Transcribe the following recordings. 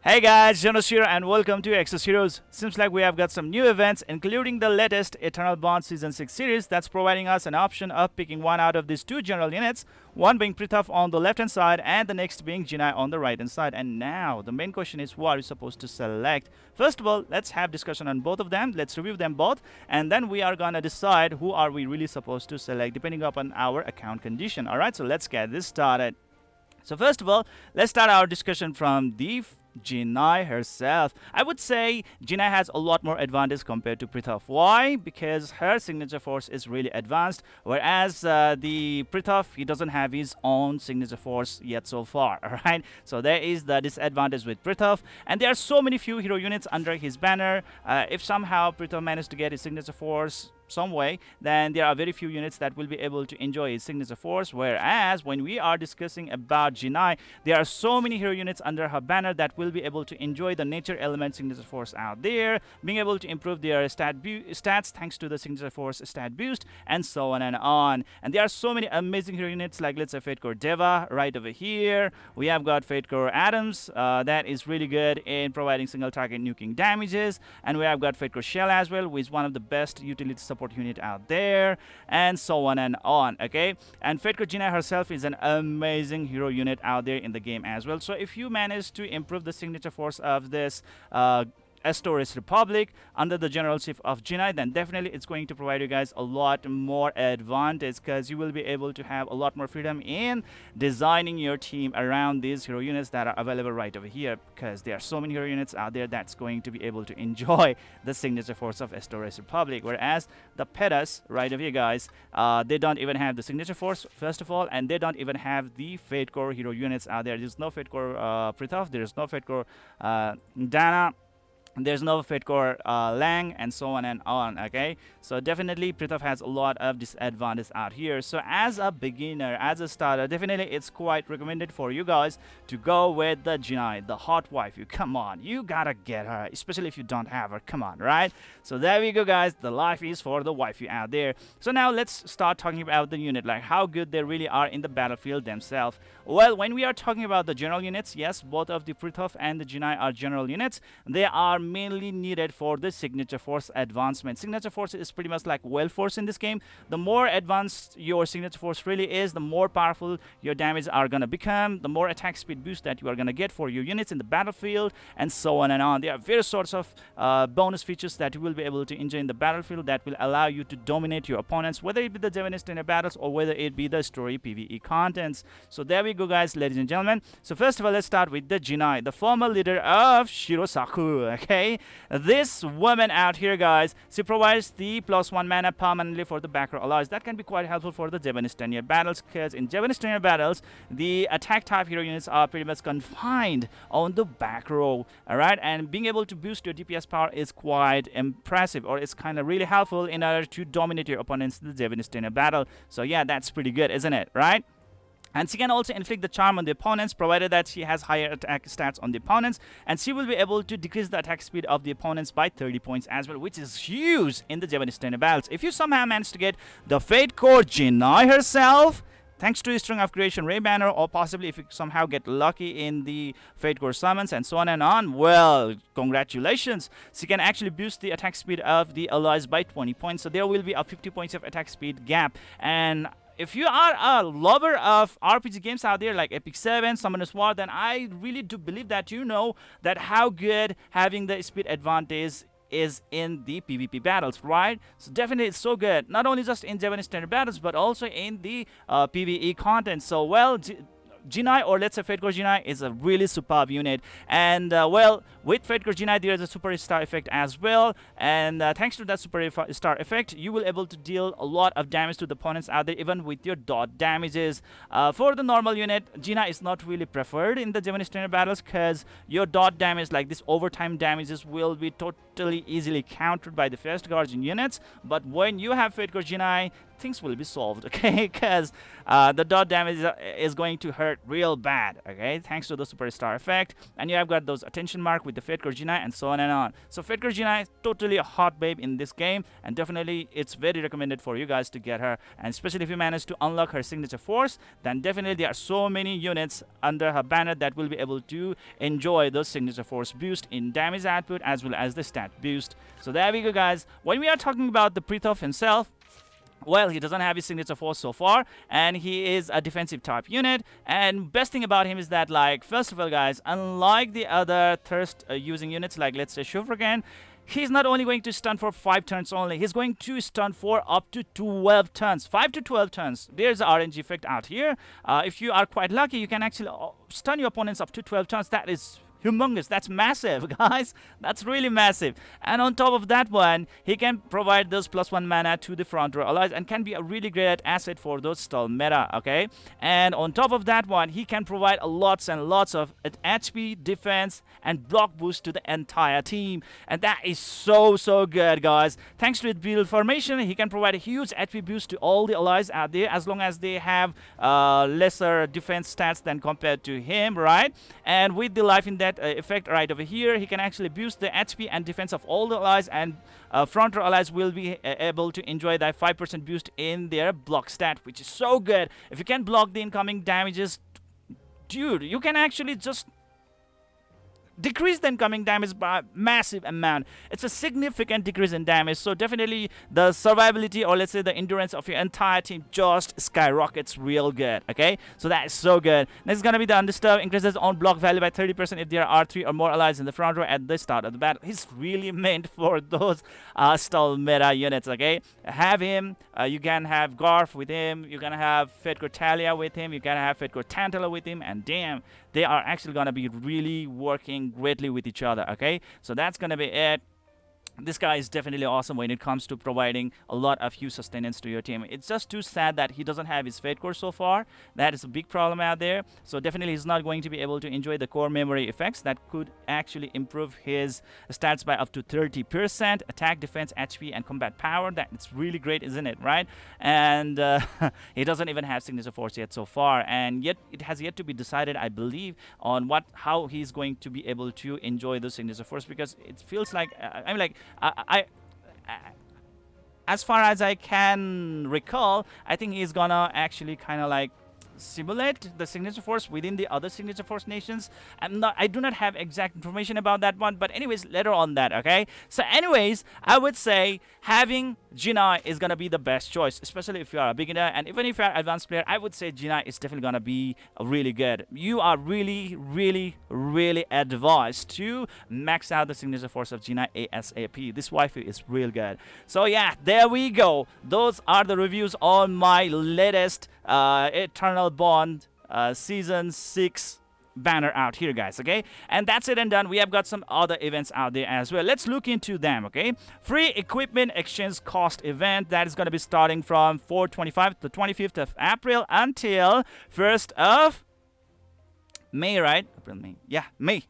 Hey guys, Zennosh here and welcome to Exos Heroes. Seems like we have got some new events including the latest Eternal Bond Season 6 series that's providing us an option of picking one out of these two general units, one being Prithiof on the left hand side and the next being Jinai on the right hand side. And now the main question is, what are we supposed to select? First of all, let's have discussion on both of them. Let's review them both and then we are gonna decide who are we really supposed to select depending upon our account condition. Alright, so let's get this started. So first of all, let's start our discussion from the Jinai herself. I would say Jinai has a lot more advantage compared to Prithiof. Why? Because her signature force is really advanced, whereas the Prithiof, he doesn't have his own signature force yet so far. Alright, so there is the disadvantage with Prithiof, and there are so many few hero units under his banner. If somehow Prithiof managed to get his signature force some way, then there are very few units that will be able to enjoy his signature force, whereas when we are discussing about Jinai, there are so many hero units under her banner that will be able to enjoy the nature element signature force out there, being able to improve their stats thanks to the signature force stat boost, and so on and on. And there are so many amazing hero units, like let's say Fate Core Deva right over here. We have got Fate Core Adams, that is really good in providing single target nuking damages, and we have got Fate Core Shell as well, which is one of the best utility support unit out there, and so on and on. Okay, and Fate Core Jinai herself is an amazing hero unit out there in the game as well. So if you manage to improve the signature force of this Exos Republic under the generalship of Jinai, then definitely it's going to provide you guys a lot more advantage, because you will be able to have a lot more freedom in designing your team around these hero units that are available right over here, because there are so many hero units out there that's going to be able to enjoy the signature force of Exos Republic, whereas the Pedas right over here, guys, they don't even have the signature force first of all, and they don't even have the Fate Core hero units out there. There's no Fate Core Prithiof, there's no Fate Core Dana, there's no Fate Core Lang, and so on and on. Okay, so definitely Prithiof has a lot of disadvantage out here. So as a beginner, as a starter, definitely it's quite recommended for you guys to go with the Jinai, the hot waifu. Come on, you gotta get her, especially if you don't have her. Come on, right? So there we go, guys. The life is for the waifu out there. So now let's start talking about the unit, like how good they really are in the battlefield themselves. Well, when we are talking about the general units, yes, both of the Prithiof and the Jinai are general units. They are mainly needed for the signature force advancement. Signature force is pretty much like well force in this game. The more advanced your signature force really is, the more powerful your damage are gonna become, the more attack speed boost that you are gonna get for your units in the battlefield, and so on and on. There are various sorts of bonus features that you will be able to enjoy in the battlefield that will allow you to dominate your opponents, whether it be the Zennosh battles or whether it be the story PvE contents. So there we go, guys, ladies and gentlemen. So first of all, let's start with the Jinai, the former leader of Shirosaku. Okay, this woman out here, guys, she provides the +1 mana permanently for the back row allies. That can be quite helpful for the Zennosh battles, because in Zennosh battles, the attack type hero units are pretty much confined on the back row. Alright, and being able to boost your DPS power is quite impressive, or it's kind of really helpful in order to dominate your opponents in the Zennosh battle. So yeah, that's pretty good, isn't it? Right? And she can also inflict the charm on the opponents, provided that she has higher attack stats on the opponents, and she will be able to decrease the attack speed of the opponents by 30 points as well, which is huge in the Zennosh battles. If you somehow manage to get the Fate Core Jinai herself, thanks to String of Creation Ray banner, or possibly if you somehow get lucky in the Fate Core summons and so on and on, well, congratulations. She can actually boost the attack speed of the allies by 20 points, so there will be a 50 points of attack speed gap. And if you are a lover of RPG games out there like Epic 7, Summoner's War, then I really do believe that you know that how good having the speed advantage is in the PvP battles, right? So definitely it's so good, not only just in Zennosh battles, but also in the PvE content. So well, Jinai, or let's say Fate Core Jinai, is a really superb unit, and well, with Fate Core Jinai there is a superstar effect as well, and thanks to that superstar effect, you will able to deal a lot of damage to the opponents out there, even with your dot damages. For the normal unit, Jinai is not really preferred in the Zennosh battles, because your dot damage, like this overtime damages, will be totally easily countered by the first guardian units. But when you have Fate Core Jinai, things will be solved, okay? Because the dot damage is going to hurt real bad, okay? Thanks to the superstar effect. And you have got those attention mark with the Fate Core Jinai and so on and on. So Fate Core Jinai is totally a hot babe in this game, and definitely it's very recommended for you guys to get her. And especially if you manage to unlock her signature force, then definitely there are so many units under her banner that will be able to enjoy those signature force boost in damage output as well as the stat boost. So there we go, guys. When we are talking about the Prithiof himself, well, he doesn't have his signature force so far, and he is a defensive type unit. And best thing about him is that, like, first of all, guys, unlike the other thirst using units, like let's say Shufragan, he's not only going to stun for 5 turns only, he's going to stun for up to 12 turns, 5 to 12 turns. There's the RNG effect out here. If you are quite lucky, you can actually stun your opponents up to 12 turns. That is humongous. That's massive, guys. That's really massive. And on top of that one, he can provide those +1 mana to the front row allies and can be a really great asset for those stall meta, okay? And on top of that one, he can provide lots and lots of HP, defense, and block boost to the entire team. And that is so good, guys. Thanks to his build formation, he can provide a huge HP boost to all the allies out there as long as they have lesser defense stats than compared to him, right? And with the life in that effect right over here, he can actually boost the HP and defense of all the allies, and front row allies will be able to enjoy that 5% boost in their block stat, which is so good. If you can block the incoming damages, dude, you can actually just decrease the incoming damage by a massive amount. It's a significant decrease in damage, so definitely the survivability, or let's say the endurance of your entire team, just skyrockets real good, okay? So that is so good. Next is gonna be the Undisturbed, increases on block value by 30% if there are 3 or more allies in the front row at the start of the battle. He's really meant for those stall meta units, okay? Have him, you can have Garf with him, you can have Fate Core Talia with him, you can have Fate Core Tantala with him, and damn, they are actually gonna be really working greatly with each other, okay? So that's gonna be it. This guy is definitely awesome when it comes to providing a lot of huge sustenance to your team. It's just too sad that he doesn't have his Fate Core so far. That is a big problem out there. So definitely he's not going to be able to enjoy the core memory effects that could actually improve his stats by up to 30%, attack, defense, HP, and combat power. That's really great, isn't it, right? And he doesn't even have signature force yet so far, and yet it has yet to be decided, I believe, on how he's going to be able to enjoy the signature force, because it feels like I'm like as far as I can recall, I think he's gonna actually kind of like simulate the signature force within the other signature force nations. I do not have exact information about that one, but anyways, later on that, okay? So anyways, I would say having Jinai is gonna be the best choice, especially if you are a beginner, and even if you are an advanced player, I would say Jinai is definitely gonna be really good. You are really advised to max out the signature force of Jinai ASAP. This waifu is real good. So yeah, there we go. Those are the reviews on my latest Eternal Bond Season 6 banner out here, guys, okay? And that's it and done. We have got some other events out there as well. Let's look into them, okay? Free equipment exchange cost event that is going to be starting from 4/25 to 25th of April until 1st of May, right? April, May. Yeah, May.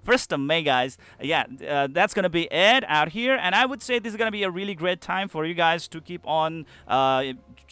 1st of May, guys. Yeah, that's going to be it out here. And I would say this is going to be a really great time for you guys to keep on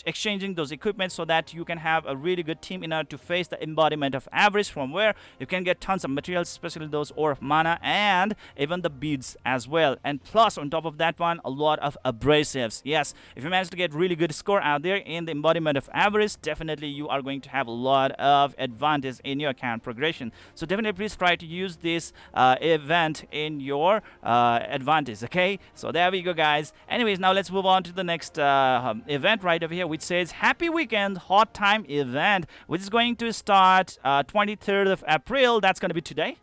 exchanging those equipment so that you can have a really good team in order to face the embodiment of avarice, from where you can get tons of materials, especially those ore of mana and even the beads as well. And plus, on top of that one, a lot of abrasives. Yes, if you manage to get really good score out there in the embodiment of avarice, definitely you are going to have a lot of advantage in your account progression. So definitely please try to use this event in your advantage, okay? So there we go, guys. Anyways, now let's move on to the next event right over here, which says Happy Weekend Hot Time event, which is going to start 23rd of April. That's going to be today.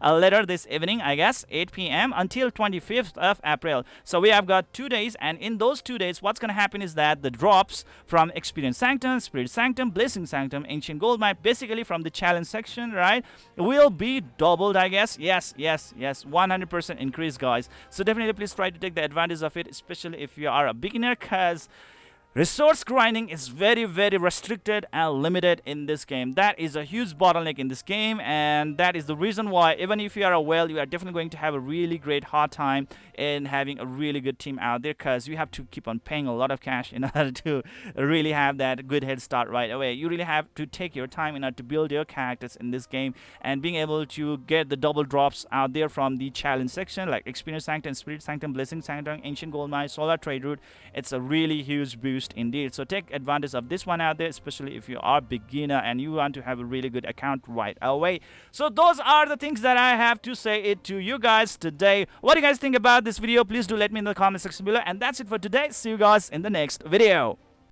Later this evening, I guess, 8 p.m. until 25th of April. So we have got 2 days, and in those 2 days, what's going to happen is that the drops from Experience Sanctum, Spirit Sanctum, Blessing Sanctum, Ancient Gold Mine, basically from the challenge section, right, will be doubled, I guess. Yes, 100% increase, guys. So definitely please try to take the advantage of it, especially if you are a beginner, because Resource grinding is very restricted and limited in this game. That is a huge bottleneck in this game, and that is the reason why even if you are a whale, you are definitely going to have a really great hard time in having a really good team out there, because you have to keep on paying a lot of cash in order to really have that good head start right away. You really have to take your time in order to build your characters in this game, and being able to get the double drops out there from the challenge section like Experience Sanctum, Spirit Sanctum, Blessing Sanctum, Ancient Gold Mine, Solar Trade Route. It's a really huge boost indeed. So take advantage of this one out there, especially if you are beginner and you want to have a really good account right away. So those are the things that I have to say it to you guys today. What do you guys think about this video? Please do let me in the comment section below. And that's it for today. See you guys in the next video.